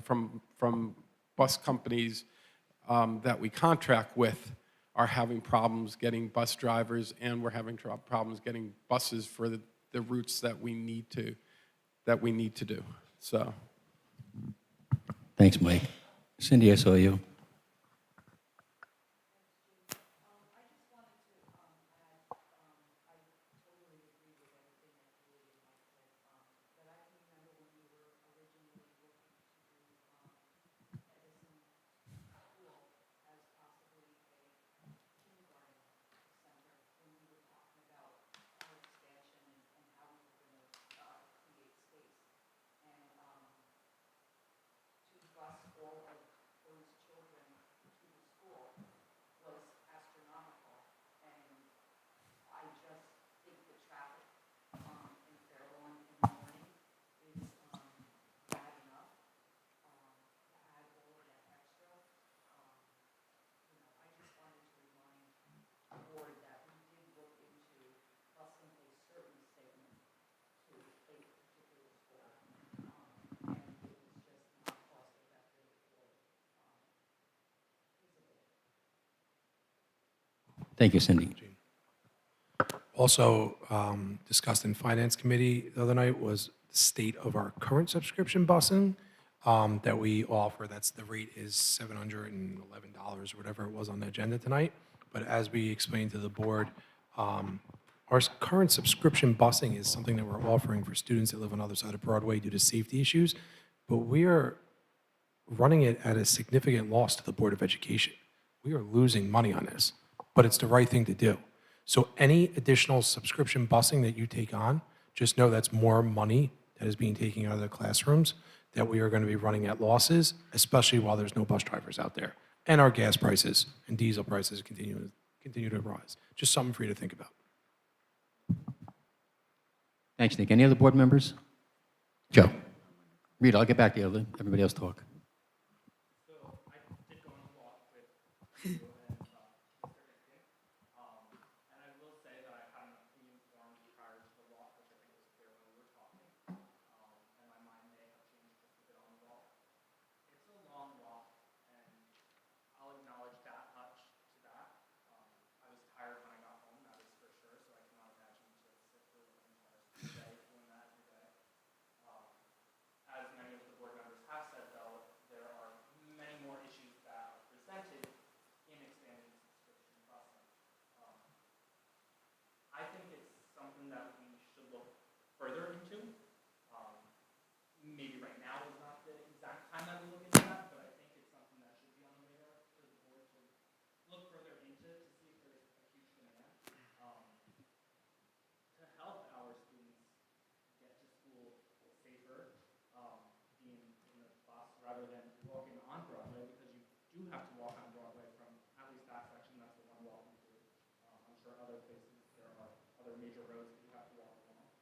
[SPEAKER 1] from bus companies that we contract with are having problems getting bus drivers, and we're having problems getting buses for the routes that we need to do. So,
[SPEAKER 2] Thanks, Mike. Cindy, I saw you. Thank you, Cindy.
[SPEAKER 3] Also discussed in Finance Committee the other night was the state of our current subscription busing that we offer. The rate is $711 or whatever it was on the agenda tonight. But as we explained to the board, our current subscription busing is something that we're offering for students that live on the other side of Broadway due to safety issues. But we are running it at a significant loss to the Board of Education. We are losing money on this, but it's the right thing to do. So any additional subscription busing that you take on, just know that's more money that is being taken out of the classrooms that we are going to be running at losses, especially while there's no bus drivers out there. And our gas prices and diesel prices continue to rise. Just something for you to think about.
[SPEAKER 2] Thanks, Nick. Any other board members? Joe. Rita, I'll get back to you. I'll let everybody else talk.
[SPEAKER 10] So I did go on a walk with you and Mr. Hinton, and I will say that I had an opinion formed prior to the walk, which I think was clear when we were talking, and my mind may have changed just a bit on the walk. It's a long walk, and I'll acknowledge that much to that. I was tired when I got home, that is for sure, so I cannot imagine to sit through an entire school day doing that every day. As many of the board members have said, though, there are many more issues that are presented in expanding subscription busing. I think it's something that we should look further into. Maybe right now is not the exact time that we look into that, but I think it's something that should be on the radar for the board to look further into to see if there's a huge demand to help our students get to school safer, being in the bus rather than walking on Broadway, because you do have to walk on Broadway from at least that section. That's the one walking through. I'm sure other places there are other major roads that you have to walk along.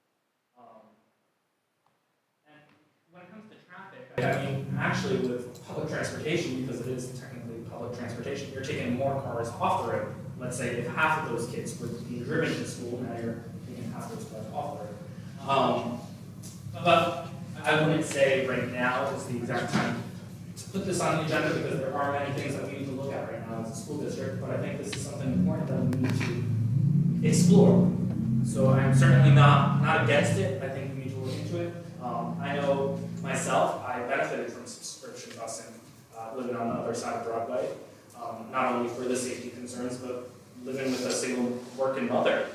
[SPEAKER 10] And when it comes to traffic, I mean, actually with public transportation, because it is technically public transportation, you're taking more cars off the road. Let's say if half of those kids were being driven to school, now you're taking half those cars off the road. But I wouldn't say right now is the exact time to put this on the agenda, because there are many things that we need to look at right now as a school district, but I think this is something important that we need to explore. So I'm certainly not against it. I think we need to look into it. I know myself, I benefited from subscription busing living on the other side of Broadway, not only for the safety concerns, but living with a single working mother.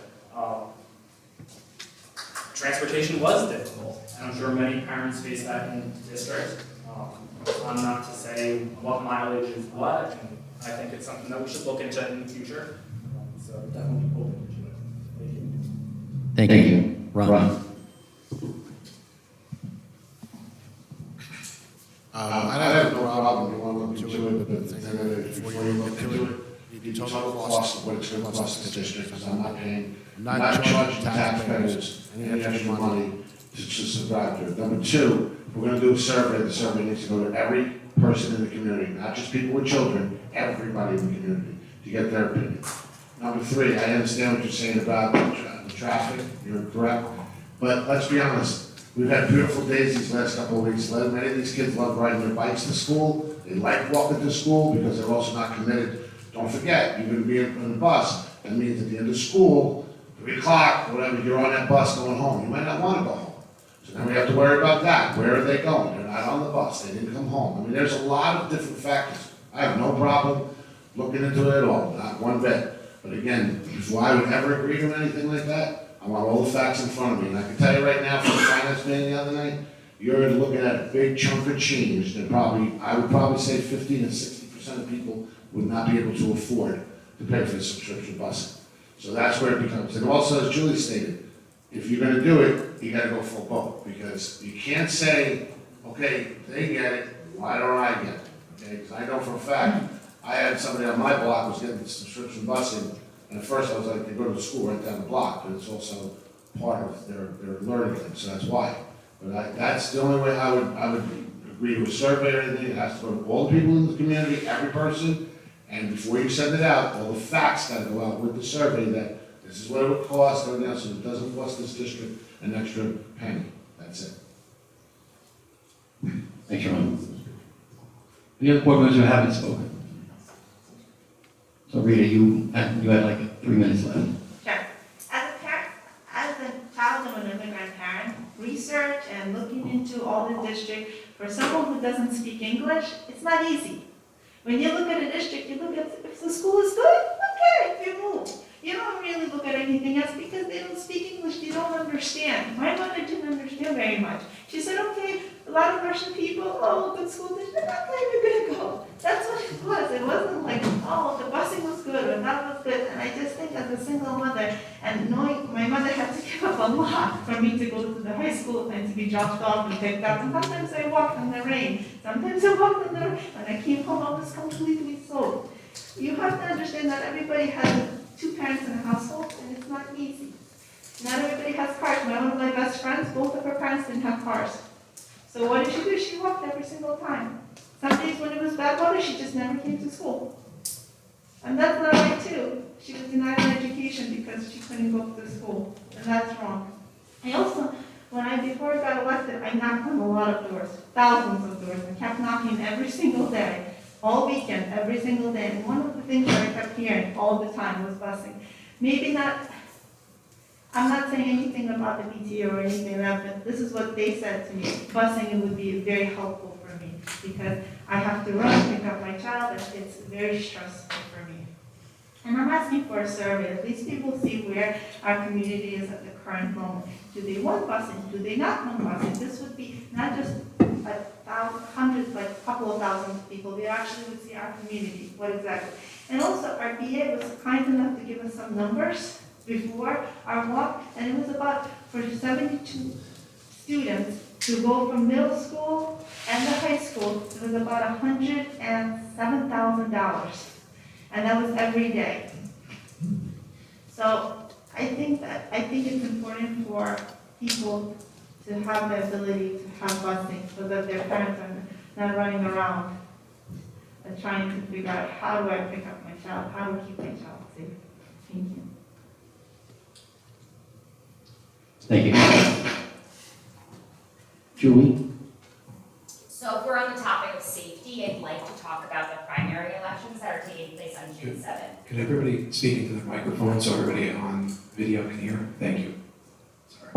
[SPEAKER 10] Transportation was difficult, and I'm sure many parents face that in the district. I'm not to say what mileage is what, and I think it's something that we should look into in the future. So definitely open to it. Thank you.
[SPEAKER 2] Thank you. Ron.
[SPEAKER 11] I don't have no problem. You want to look into it, but before you look into it, you the total cost of what it's gonna cost the district, because I'm not charging taxpayers any extra money to subscribe to it. Number two, if we're gonna do a survey, the survey needs to go to every person in the community, not just people with children, everybody in the community, to get their opinion. Number three, I understand what you're saying about the traffic, you're correct, but let's be honest, we've had beautiful days these last couple of weeks. Many of these kids love riding their bikes to school, they like walking to school because they're also not committed. Don't forget, you're gonna be in the bus, that means at the end of school, 3 o'clock, whatever, you're on that bus going home, you might not wanna go home. So now we have to worry about that, where are they going? They're not on the bus, they didn't come home. I mean, there's a lot of different factors. I have no problem looking into it at all, not one bit. But again, before I would ever agree to anything like that, I want all the facts in front of me. And I can tell you right now, from the finance meeting the other night, you're looking at a big chunk of change that I would probably say 50 to 60% of people would not be able to afford to pay for the subscription busing. So that's where it becomes. And also, as Julie stated, if you're gonna do it, you gotta go full boat, because you can't say, okay, they get it, why don't I get it? Okay, because I know for a fact, I had somebody on my block was getting subscription busing, and at first I was like, they go to school right down the block, but it's also part of their learning thing, so that's why. But that's the only way I would agree to a survey or anything. It has to go to all the people in the community, every person, and before you send it out, all the facts gotta go out with the survey that this is what it would cost, everything else, so it doesn't cost this district an extra penny. That's it.
[SPEAKER 12] Thanks, Ron. Any other board members who haven't spoken? So Rita, you had like 3 minutes left.
[SPEAKER 8] Sure. As a child of an immigrant parent, research and looking into all the district, for someone who doesn't speak English, it's not easy. When you look at a district, you look at if the school is good, okay, if you move. You don't really look at anything else because they don't speak English, they don't understand. My mother didn't understand very much. She said, okay, a lot of Russian people, oh, good school district, okay, we're gonna go. That's what it was. It wasn't like, oh, the busing was good or that was good. And I just think as a single mother, and knowing my mother had to give up a lot for me to go to the high school and to be dropped off and picked up. And sometimes I walked in the rain. Sometimes I walked in the rain. When I came home, I was completely soaked. You have to understand that everybody has 2 parents in a household, and it's not easy. Not everybody has cars. One of my best friends, both of her parents didn't have cars. So what did she do? She walked every single time. Some days when it was bad weather, she just never came to school. And that's not right too. She was denied an education because she couldn't go to school, and that's wrong. I also, before I got elected, I knocked on a lot of doors, thousands of doors, and kept knocking every single day. All weekend, every single day. And one of the things that I kept hearing all the time was busing. Maybe not, I'm not saying anything about the PTO or anything like that, but this is what they said to me. Busing would be very helpful for me because I have to run and pick up my child, and it's very stressful for me. And I'm asking for a survey. At least people see where our community is at the current moment. Do they want busing? Do they not want busing? This would be not just hundreds, like a couple of thousand people. They actually would see our community, what exactly. And also, our BA was kind enough to give us some numbers before our walk, and it was about, for 72 students to go from middle school and the high school, it was about $107,000. And that was every day. So I think it's important for people to have the ability to have busing so that their parents are not running around and trying to figure out how do I pick up my child, how do I keep my child safe. Thank you.
[SPEAKER 12] Thank you. Julie?
[SPEAKER 13] So if we're on the topic of safety, I'd like to talk about the primary elections that are taking place on June 7th.
[SPEAKER 14] Can everybody speak into the microphone so everybody on video can hear? Thank you. Sorry.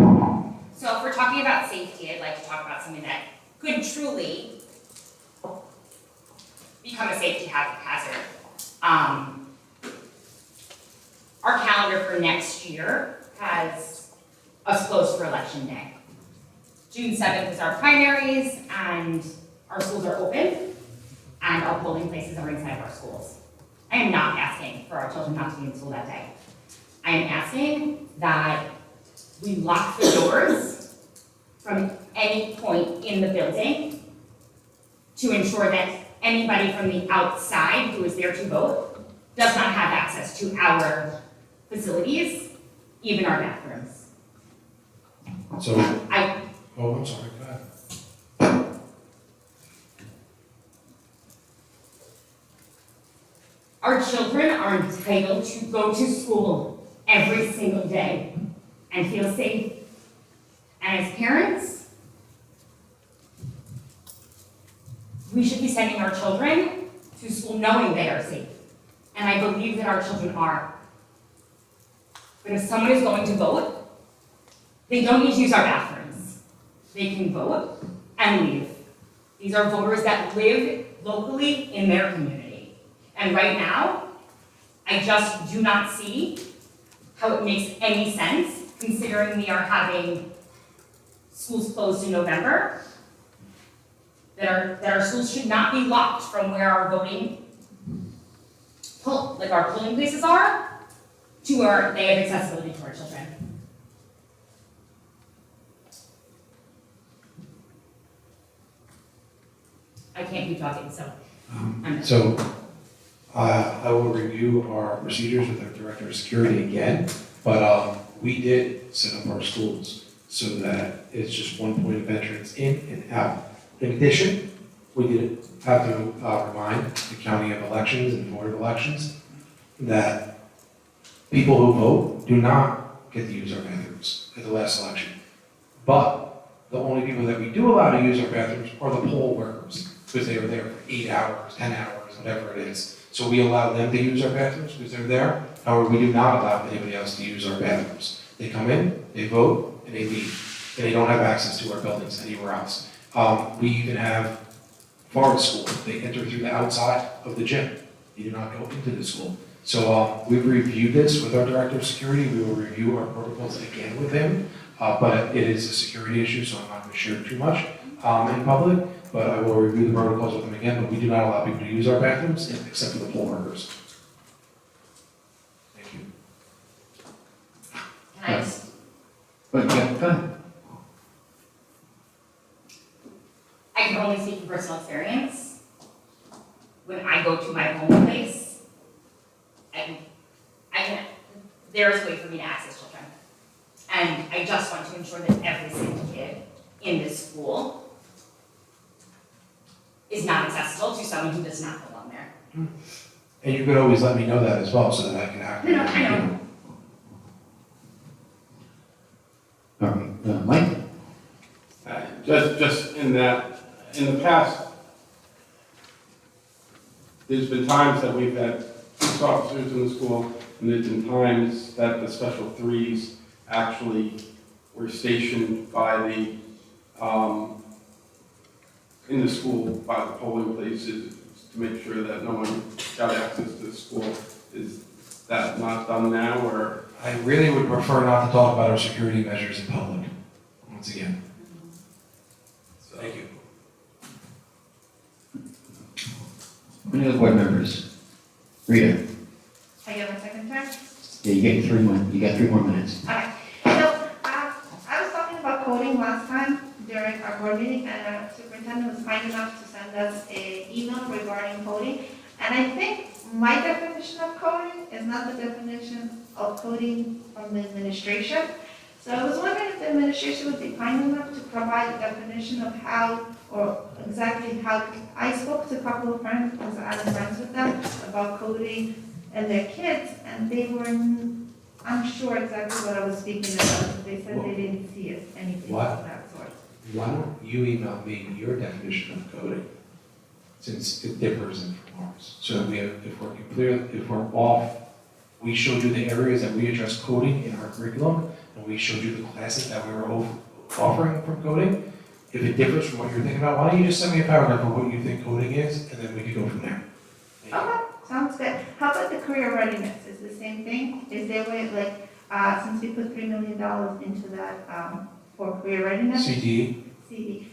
[SPEAKER 13] So if we're talking about safety, I'd like to talk about something that could truly become a safety hazard. Our calendar for next year has us closed for election day. June 7th is our primaries, and our schools are open, and our polling places are inside of our schools. I am not asking for our children not to be in school that day. I am asking that we lock the doors from any point in the building to ensure that anybody from the outside who is there to vote does not have access to our facilities, even our bathrooms.
[SPEAKER 3] So,
[SPEAKER 13] I,
[SPEAKER 3] oh, I'm sorry, go ahead.
[SPEAKER 13] our children are entitled to go to school every single day and feel safe. And as parents, we should be sending our children to school knowing they are safe. And I believe that our children are. But if someone is going to vote, they don't need to use our bathrooms. They can vote and leave. These are voters that live locally in their community. And right now, I just do not see how it makes any sense, considering we are having schools closed in November, that our schools should not be locked from where our voting, like our polling places are, to where they have accessibility to our children. I can't keep talking, so.
[SPEAKER 14] So, I will review our procedures with our Director of Security again, but we did set up our schools so that it's just one point of entrance in and out. In addition, we did have to remind the County of Elections and Board of Elections that people who vote do not get to use our bathrooms at the last election. But the only people that we do allow to use our bathrooms are the poll workers, because they were there for 8 hours, 10 hours, whatever it is. So we allow them to use our bathrooms because they're there. However, we do not allow anybody else to use our bathrooms. They come in, they vote, and they leave. And they don't have access to our buildings anywhere else. We even have forest school. They enter through the outside of the gym. They do not go into the school. So we've reviewed this with our Director of Security. We will review our protocols again with him. But it is a security issue, so I'm not going to share too much in public. But I will review the protocols with him again. But we do not allow people to use our bathrooms except for the poll workers. Thank you.
[SPEAKER 13] Can I just,
[SPEAKER 12] But, yeah, go ahead.
[SPEAKER 13] I can only speak from personal experience. When I go to my home place, there is a way for me to access children. And I just want to ensure that every single kid in this school is not accessible to someone who does not belong there.
[SPEAKER 14] And you could always let me know that as well so that I can act.
[SPEAKER 13] No, I know.
[SPEAKER 12] All right, Mike?
[SPEAKER 1] Just in that, in the past, there's been times that we've had police officers in the school, and there's been times that the special threes actually were stationed by the, in the school by the polling places to make sure that no one got access to the school. Is that not done now, or?
[SPEAKER 14] I really would prefer not to talk about our security measures in public, once again. Thank you.
[SPEAKER 12] Any other board members? Rita?
[SPEAKER 8] I get my second turn?
[SPEAKER 12] Yeah, you got 3 more minutes.
[SPEAKER 8] Okay, so I was talking about coding last time during our board meeting, and our superintendent was kind enough to send us an email regarding coding. And I think my definition of coding is not the definition of coding from the administration. So I was wondering if the administration would be kind enough to provide a definition of how, or exactly how, I spoke to a couple of friends, because I'm friends with them, about coding and their kids, and they were unsure exactly what I was speaking about. They said they didn't see it, anything of that sort.
[SPEAKER 14] Why don't you email me your definition of coding, since it differs from ours. So we have, if we're off, we showed you the areas that we address coding in our curriculum, and we showed you the classes that we were offering from coding. If it differs from what you're thinking about, why don't you just send me a paragraph of what you think coding is, and then we can go from there.
[SPEAKER 8] Okay, sounds good. How about the career readiness? Is the same thing? Is there a way, like, since we put $3 million into that for career readiness?
[SPEAKER 14] CD,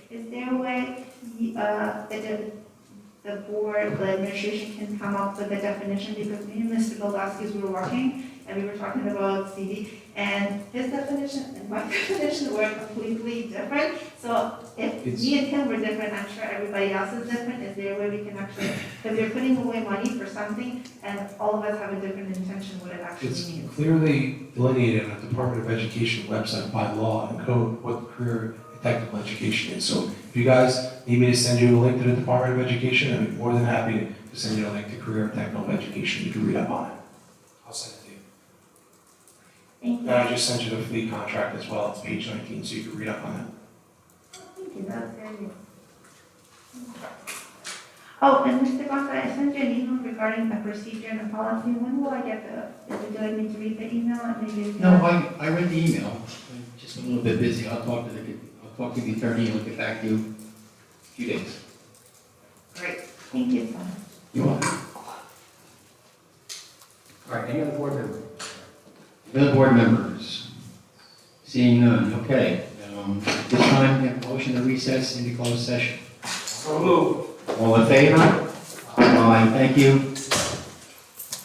[SPEAKER 8] Is there a way that the board, the administration can come up with a definition? Because me and Mr. Goldowski were working, and we were talking about CD. And his definition and my definition were completely different. So if me and him were different, I'm sure everybody else is different. Is there a way we can actually, because you're putting away money for something and all of us have a different intention what it actually
[SPEAKER 14] It's
[SPEAKER 8] means.
[SPEAKER 14] clearly delineated on the Department of Education website by law and code what career and technical education is. So if you guys need me to send you a link to the Department of Education, I'd be more than happy to send you a link to career and technical education. You can read up on it. I'll send it to you.
[SPEAKER 8] Thank
[SPEAKER 14] And
[SPEAKER 8] you.
[SPEAKER 14] I just sent you the fleet contract as well. It's page 19, so you can read up on it.
[SPEAKER 8] Thank you, that's very good. Oh, and Mr. Costa, I sent you an email regarding a procedure and a policy. When will I get the, would you like me to read the email and maybe?
[SPEAKER 2] No, I read the email. I'm just a little bit busy. I'll talk to the attorney and we'll get back to you in a few days.
[SPEAKER 8] Great, thank you so much.
[SPEAKER 2] You're welcome. All right, any other board members? Any other board members? Seeing none, okay. At this time, we have a motion to recess into closed session.
[SPEAKER 3] So move.
[SPEAKER 2] All in favor? Aye, thank you.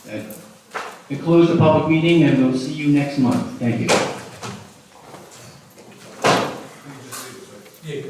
[SPEAKER 2] That concludes the public meeting, and we'll see you next month. Thank you.
[SPEAKER 3] Yeah.